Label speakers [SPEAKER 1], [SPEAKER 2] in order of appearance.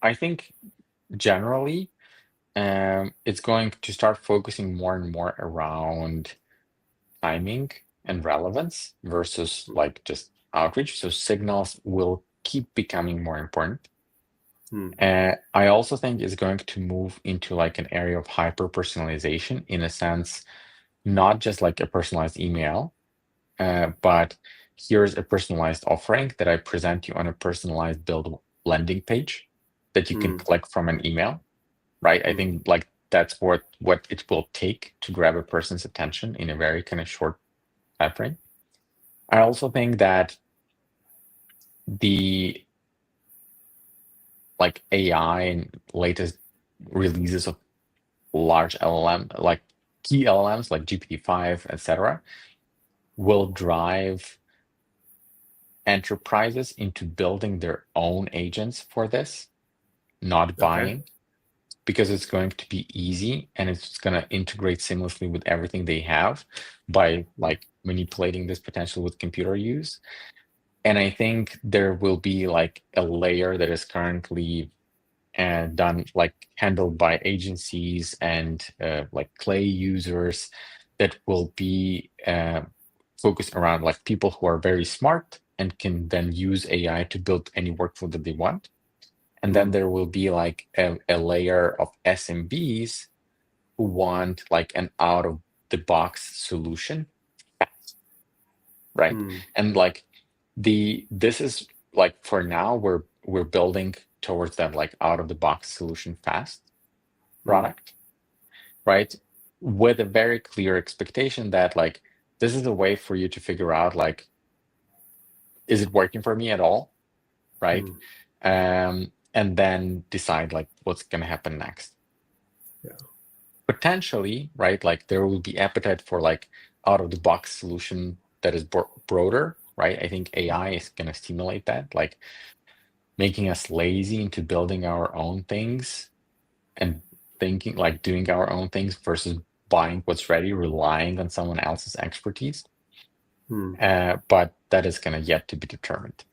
[SPEAKER 1] I think generally, it's going to start focusing more and more around timing and relevance versus
[SPEAKER 2] Mm.
[SPEAKER 1] like just outreach. So signals will keep becoming more important.
[SPEAKER 2] Mm.
[SPEAKER 1] I also think it's going to move into like an area of hyper personalization in a sense, not just like a personalized email, but here's a personalized offering that I present you on a personalized build landing page that you can
[SPEAKER 2] Mm.
[SPEAKER 1] click from an email, right? I
[SPEAKER 2] Mm.
[SPEAKER 1] think like that's what it will take to grab a person's attention in a very kind of short time frame. I also think that the like AI and latest releases of large LLM, like key LLMs like GPT-5, etc., will drive enterprises into building their own agents for this, not
[SPEAKER 2] Okay.
[SPEAKER 1] buying, because it's going to be easy and it's going to integrate seamlessly with everything they have by
[SPEAKER 2] Mm.
[SPEAKER 1] like manipulating this potential with computer use. And I think there will be like a layer that is currently done like handled by agencies and like clay users that will be focused around like people who are very smart and can then use AI to build any workflow that they want. And then
[SPEAKER 2] Mm.
[SPEAKER 1] there will be like a layer of SMBs who want like an out of the box solution, right?
[SPEAKER 2] Mm.
[SPEAKER 1] And like this is like for now we're building towards that like out of the box solution fast
[SPEAKER 2] Mm.
[SPEAKER 1] product, right? With a very clear expectation that like this is a way for you to figure out like, is it working for me at all, right?
[SPEAKER 2] Mm.
[SPEAKER 1] And then decide like what's gonna happen next.
[SPEAKER 2] Yeah.
[SPEAKER 1] Potentially, right? Like there will be appetite for like out of the box solution that is broader, right? I think AI is gonna stimulate that, like making us lazy into building our own things and thinking like doing our own things versus buying what's ready, relying on someone else's expertise.
[SPEAKER 2] Mm.
[SPEAKER 1] But that is kind of yet to be determined.